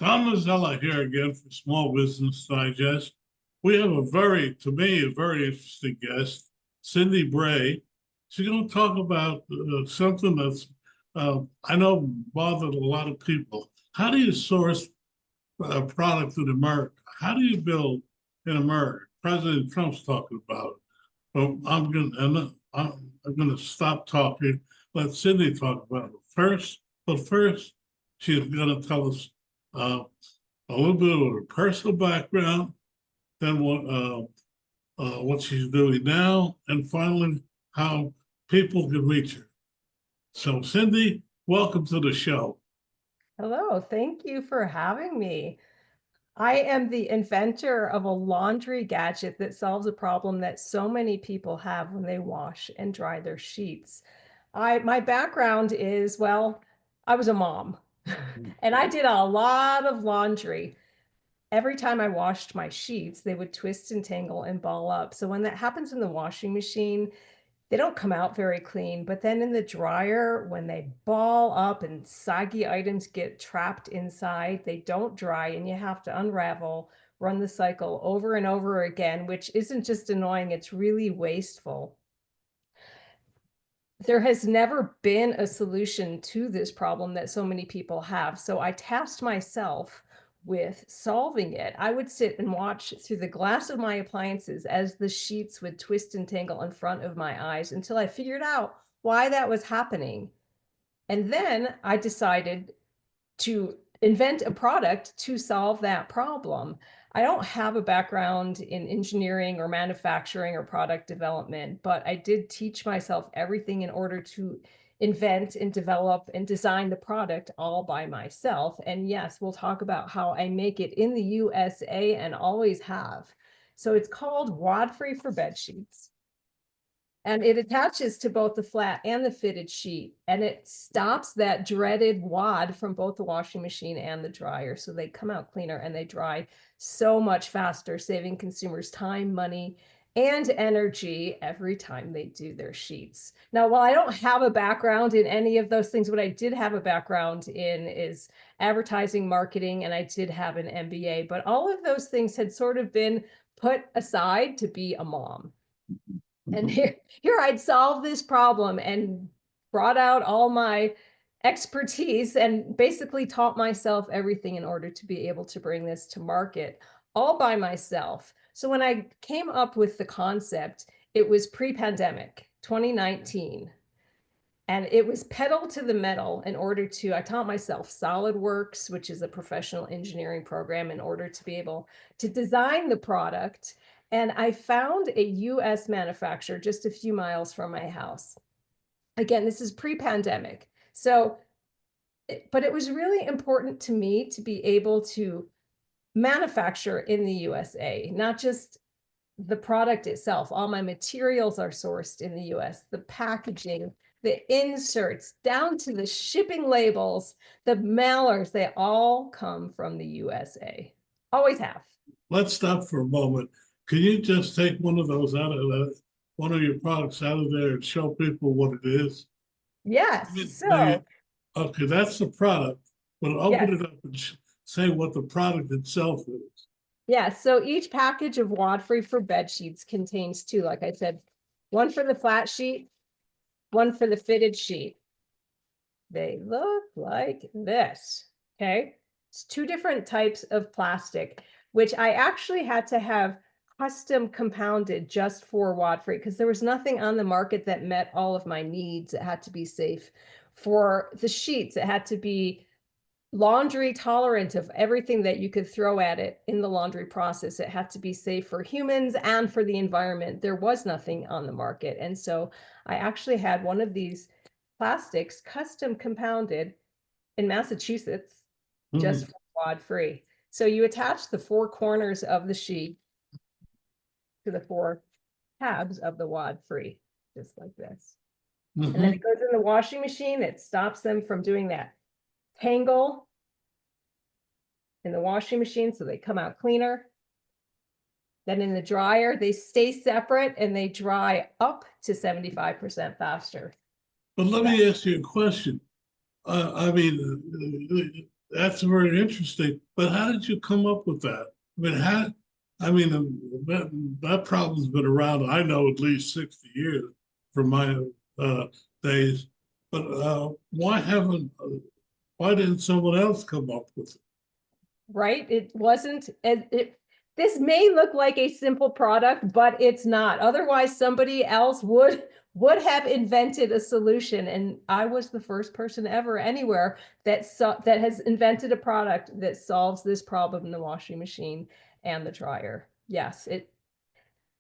Tom Mazzella here again for Small Business Digest. We have to me, a very interesting guest, Cyndi Bray. She's going to talk about something that's, I know, bothered a lot of people. How do you source a product in America? How do you build in America? President Trump's talking about it. I'm going to stop talking. Let Cyndi talk about it first. But first, she's going to tell us a little bit of her personal background, then what she's doing now, and finally how people can reach her. So, Cyndi, welcome to the show. Hello, thank you for having me. I am the inventor of a laundry gadget that solves a problem that so many people have when they wash and dry their sheets. My background is, well, I was a mom and I did a lot of laundry. Every time I washed my sheets, they would twist and tangle and ball up. So when that happens in the washing machine, they don't come out very clean, but then in the dryer, when they ball up and soggy items get trapped inside, they don't dry and you have to unravel, run the cycle over and over again, which isn't just annoying, it's really wasteful. There has never been a solution to this problem that so many people have. So I tasked myself with solving it. I would sit and watch through the glass of my appliances as the sheets would twist and tangle in front of my eyes until I figured out why that was happening. And then I decided to invent a product to solve that problem. I don't have a background in engineering or manufacturing or product development, but I did teach myself everything in order to invent and develop and design the product all by myself. And yes, we'll talk about how I make it in the USA and always have. So it's called Wad Free for Bed Sheets. And it attaches to both the flat and the fitted sheet, and it stops that dreaded wad from both the washing machine and the dryer. So they come out cleaner and they dry so much faster, saving consumers time, money, and energy every time they do their sheets. Now, while I don't have a background in any of those things, what I did have a background in is advertising, marketing, and I did have an MBA, but all of those things had sort of been put aside to be a mom. And here I'd solved this problem and brought out all my expertise and basically taught myself everything in order to be able to bring this to market all by myself. So when I came up with the concept, it was pre-pandemic, 2019. And it was pedal to the metal in order to, I taught myself SolidWorks, which is a professional engineering program, in order to be able to design the product. And I found a US manufacturer just a few miles from my house. Again, this is pre-pandemic. So, but it was really important to me to be able to manufacture in the USA, not just the product itself. All my materials are sourced in the US, the packaging, the inserts, down to the shipping labels, the mailers, they all come from the USA. Always have. Let's stop for a moment. Can you just take one of those out of one of your products out of there and show people what it is? Yes. Okay, that's the product, but open Yes. it up and say what the product itself is. Yeah, so each package of Wad Free for Bed Sheets contains two, like I said, one for the flat sheet, one for the fitted sheet. They look like this, okay? It's two different types of plastic, which I actually had to have custom compounded just for Wad Free because there was nothing on the market that met all of my needs. It had to be safe for the sheets. It had to be laundry tolerant of everything that you could throw at it in the laundry process. It had to be safe for humans and for the environment. There was nothing on the market. And so I actually had one of these plastics custom compounded in Massachusetts just for Wad Free. So you attach the four corners of the sheet to the four tabs of the Wad Free, just like this. And then it goes in the washing machine. It stops them from doing that tangle in the washing machine, so they come out cleaner. Then in the dryer, they stay separate and they dry up to 75% faster. But let me ask you a question. I mean, that's very interesting. But how did you come up with that? I mean, that problem's been around, I know, at least 60 years from my uh, days. But why didn't someone else come up with it? Right? It wasn't, this may look like a simple product, but it's not. Otherwise, somebody else would have invented a solution. And I was the first person ever anywhere that has invented a product that solves this problem in the washing machine and the dryer. Yes, it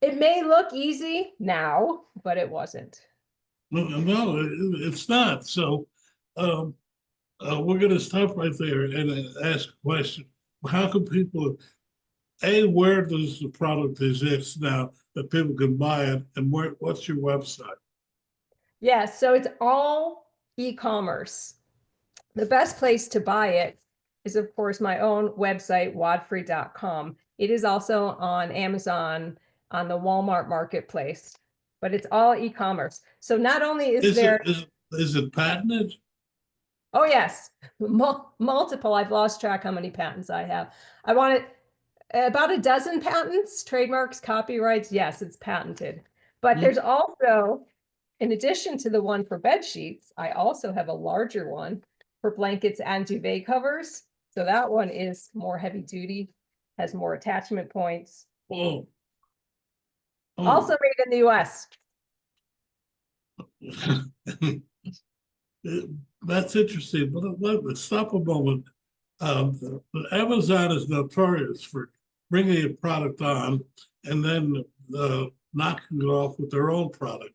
may look easy now, but it wasn't. No, it's not. So um, we're going to stop right there and ask a question. How can people, where does the product exist now that people can buy it, and what's your website? Yeah, so it's all e-commerce. The best place to buy it is, of course, my own website, wadfree.com. It is also on Amazon, on the Walmart marketplace, but it's all e-commerce. So not only is there, Is it patented? oh yes, multiple. I've lost track how many patents I have. I wanted about a dozen patents, trademarks, copyrights. Yes, it's patented. But there's also, in addition to the one for bed sheets, I also have a larger one for blankets and duvet covers. So that one is more heavy duty, has more attachment points. Oh, Also made in the US. That's interesting. But let's stop a moment. Amazon is notorious for bringing a product on and then knocking it off with their own product.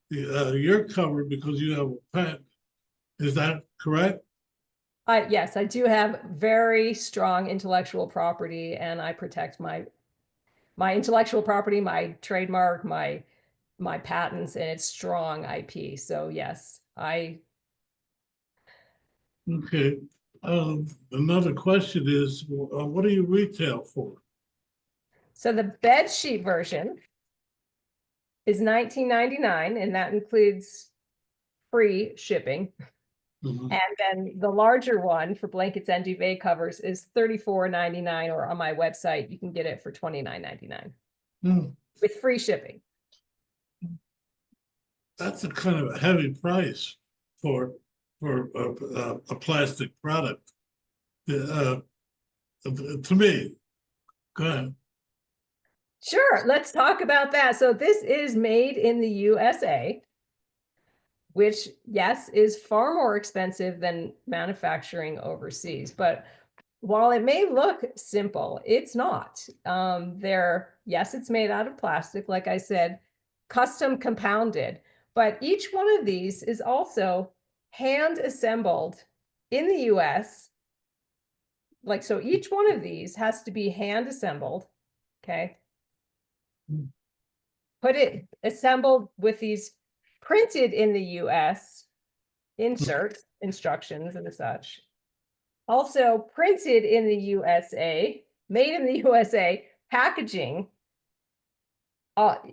You're covered because you have a patent. Is that correct? Yes, I do have very strong intellectual property, and I protect my intellectual property, my trademark, my patents, and it's strong IP. So yes, Okay. Another question is, what do you retail for? So the bed sheet version is $19.99, and that includes free shipping. Mhm. And then the larger one for blankets and duvet covers is $34.99, or on my website, you can get it for $29.99 with free shipping. That's a kind of a heavy price for a plastic product. Uh, to me, go ahead. Sure, let's talk about that. So this is made in the USA, which, yes, is far more expensive than manufacturing overseas. But while it may look simple, it's not. Yes, it's made out of plastic, like I said, custom compounded, but each one of these is also hand assembled in the US. Like, so each one of these has to be hand assembled, okay? Assembled with these printed in the US inserts, instructions and such. Also printed in the USA, made in the USA, packaging, and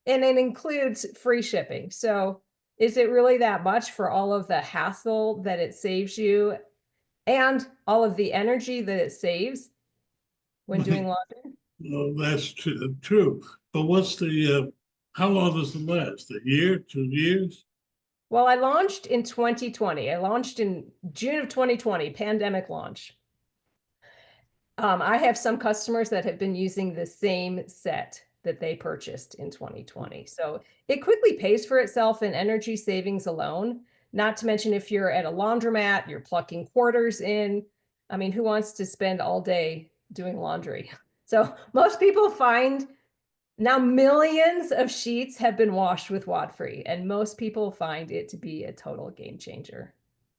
it includes free shipping. So is it really that much for all of the hassle that it saves you and all of the energy that it saves when doing laundry? No, that's true. But what's how long does it last? A year, 2 years? Well, I launched in 2020. I launched in June of 2020, pandemic launch. I have some customers that have been using the same set that they purchased in 2020. So it quickly pays for itself in energy savings alone. Not to mention, if you're at a laundromat, you're plucking quarters in. I mean, who wants to spend all day doing laundry? So most people find now millions of sheets have been washed with WAD-free, and most people find it to be a total game changer.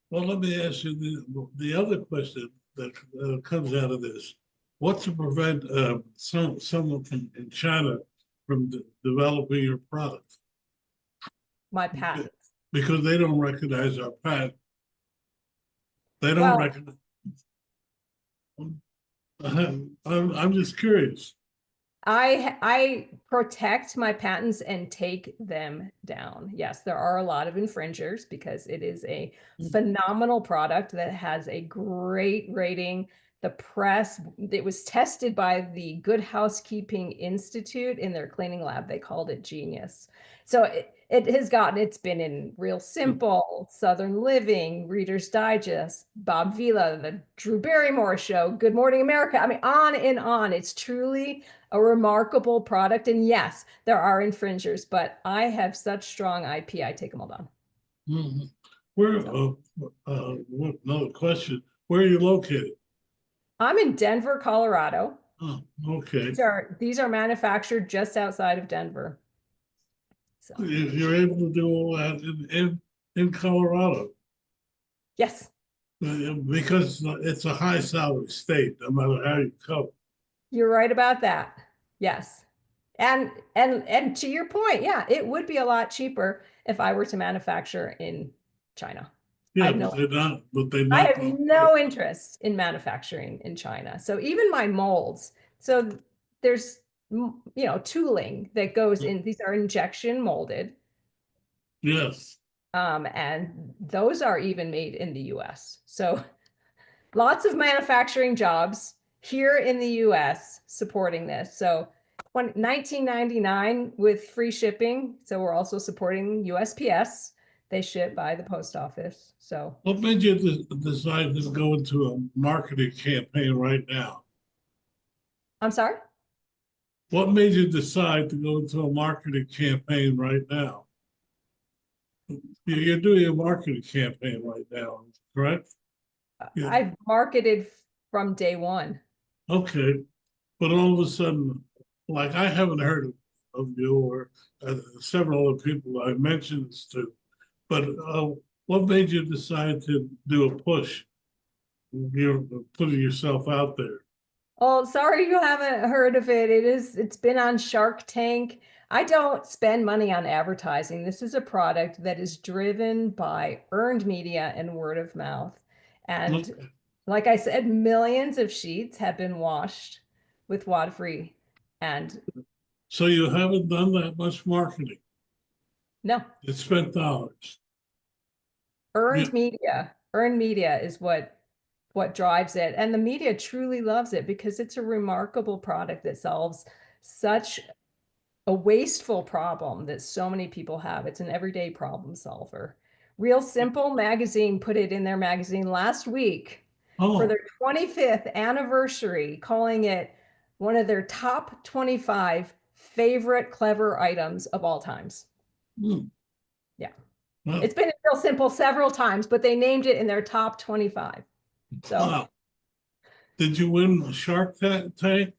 Well, let me ask you the other question that comes out of this. What to prevent someone in China from developing your product? My patent. Because they don't recognize our patent. They don't Well, recognize. I'm just curious. I protect my patents and take them down. Yes, there are a lot of infringers because it is a phenomenal product that has a great rating. The press, it was tested by the Good Housekeeping Institute in their cleaning lab. They called it genius. So it has gotten, it's been in Real Simple, Southern Living, Reader's Digest, Bob Vila, the Drew Barrymore Show, Good Morning America. I mean, on and on. It's truly a remarkable product. And yes, there are infringers, but I have such strong IP, I take them all down. Mhm. Where, another question, where are you located? I'm in Denver, Colorado. Oh, okay. These are manufactured just outside of Denver. So You're able to do all that in Colorado, yes, because it's a high salary state, no matter how you cover. you're right about that. Yes. And to your point, yeah, it would be a lot cheaper if I were to manufacture in China. Yeah, I've no, but they're I not. have no interest in manufacturing in China. So even my molds, so there's tooling that goes in. These are injection molded, Yes. and those are even made in the U.S. So lots of manufacturing jobs here in the US supporting this. So 1999 with free shipping. So we're also supporting USPS. They ship by the post office. So What made you decide to go into a marketing campaign right now? I'm sorry? What made you decide to go into a marketing campaign right now? You're doing a marketing campaign right now, correct? Yeah. I've marketed from day one. Okay, but all of a sudden, like I haven't heard of you or several other people I mentioned this to, but what made you decide to do a push? You're putting yourself out there. Oh, sorry you haven't heard of it. It's been on Shark Tank. I don't spend money on advertising. This is a product that is driven by earned media and word of mouth. And Okay. like I said, millions of sheets have been washed with wad-free. And So you haven't done that much marketing. no, You spent dollars. earned You, media, earned media is what drives it. And the media truly loves it because it's a remarkable product that solves such a wasteful problem that so many people have. It's an everyday problem solver. Real Simple magazine put it in their magazine last week for oh, their 25th anniversary, calling it one of their top 25 favorite clever items of all times. hmm, Yeah. wow, It's been in Real Simple several times, but they named it in their top 25. So wow. Did you win the Tank?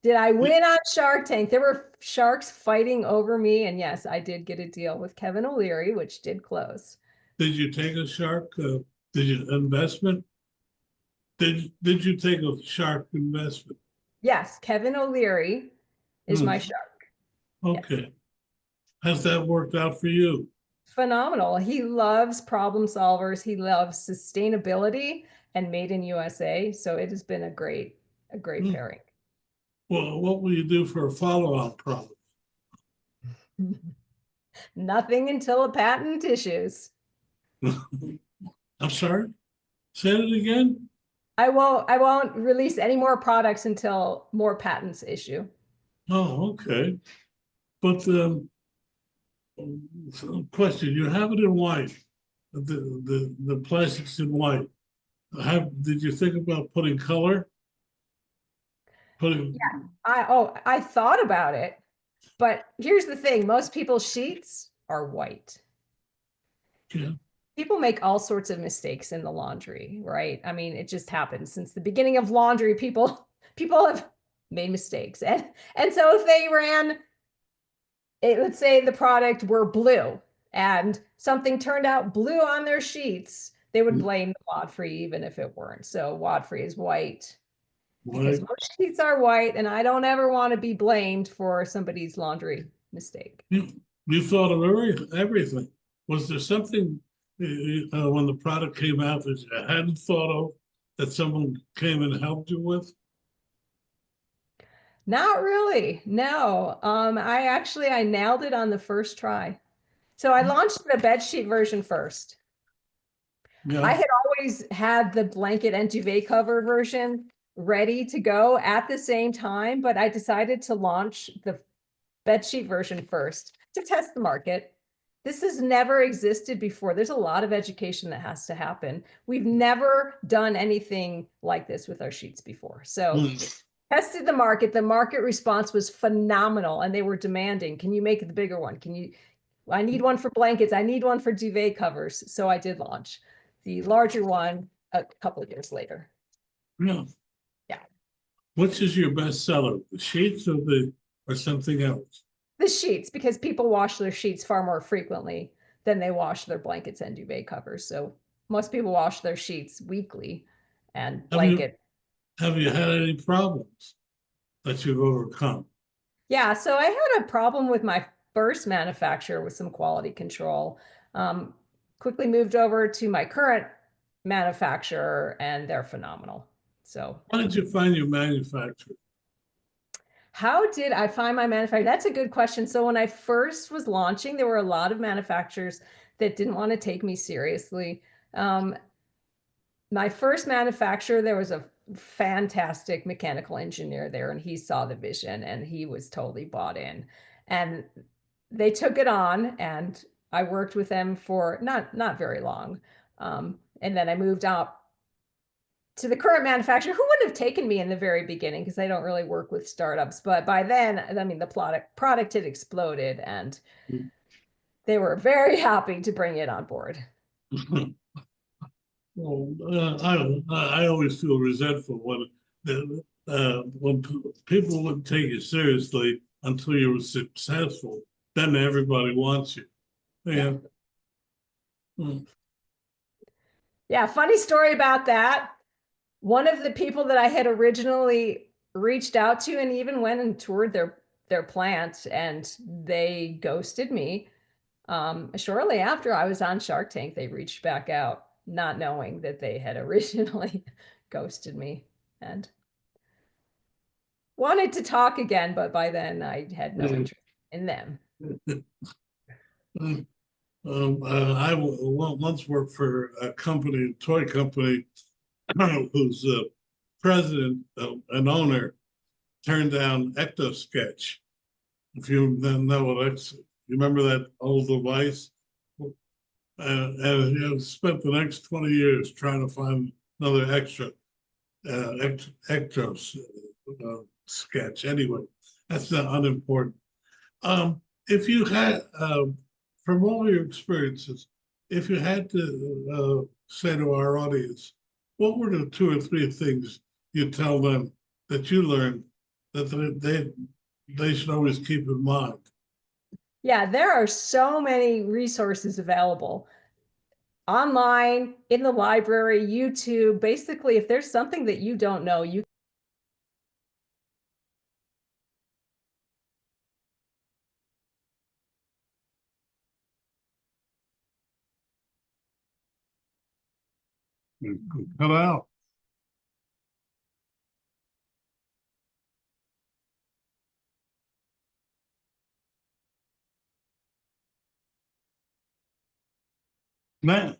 did I win on Shark Tank? There were sharks fighting over me. And yes, I did get a deal with Kevin O'Leary, which did close. Did you take a shark? Did you investment? Did you take a shark investment? Yes, Kevin O'Leary is Hmm, my shark. Yes. okay. Has that worked out for you? Phenomenal. He loves problem solvers. He loves sustainability and made in USA. So it has been a great Hmm. pairing. Well, what will you do for a follow-on product? Nothing until a patent issues. I'm sorry. Say it again. I won't release any more products until more patents issue. Oh, okay. But question: you have it in white. The plastics in white. Did you think about putting color? Putting I thought about it, but here's the thing, most people's sheets are white. yeah. People make all sorts of mistakes in the laundry, right? I mean, it just happens since the beginning of laundry. People have made mistakes. And so if they ran it, let's say the product were blue and something turned out blue on their sheets, they would blame the wad free even if it weren't. So wad free is white because White. most sheets are white, and I don't ever want to be blamed for somebody's laundry mistake. You thought of everything. Was there something when the product came out that you hadn't thought of that someone came and helped you with? Not really. No. I nailed it on the first try. So I launched the bed sheet version first. I Yeah, had always had the blanket and duvet cover version ready to go at the same time, but I decided to launch the bed sheet version first to test the market. This has never existed before. There's a lot of education that has to happen. We've never done anything like this with our sheets before. So mm, tested the market. The market response was phenomenal, and they were demanding, can you make the bigger one? I need one for blankets. I need one for duvet covers. So I did launch the larger one a couple of years later. yeah. Yeah. Which is your best seller, the sheets or something else? The sheets, because people wash their sheets far more frequently than they wash their blankets and duvet covers. So most people wash their sheets weekly and Have you blanket. have you had any problems that you've overcome? Yeah, so I had a problem with my first manufacturer with some quality control. Um, Quickly moved over to my current manufacturer, and they're phenomenal. So How did you find your manufacturer? how did I find my manufacturer? That's a good question. So when I first was launching, there were a lot of manufacturers that didn't want to take me seriously. Um, my first manufacturer, there was a fantastic mechanical engineer there, and he saw the vision and he was totally bought in. And they took it on, and I worked with them for not very long. And then I moved out to the current manufacturer, who wouldn't have taken me in the very beginning because I don't really work with startups. But by then, I mean, the product had exploded, and they were very happy to bring it on board. Well, I always feel resentful when people wouldn't take you seriously until you were successful. Then everybody wants you. Yeah. Yeah. Mm. Yeah, funny story about that. One of the people that I had originally reached out to and even went and toured their plant, and they ghosted me. Shortly after I was on Shark Tank, they reached back out, not knowing that they had originally ghosted me and wanted to talk again, but by then I had no interest in them. Mm. Once worked for a company, toy company, whose president and owner turned down Ecto Sketch. If you then know what you remember that old device, and he has spent the next 20 years trying to find another Ecto Sketch. Anyway, that's not unimportant. If you had, from all your experiences, if you had to say to our audience, what were the two or three things you tell them that you learned that they should always keep in mind? Yeah, there are so many resources available online, in the library, YouTube. Basically, if there's something that you don't know, you Cut out. Man.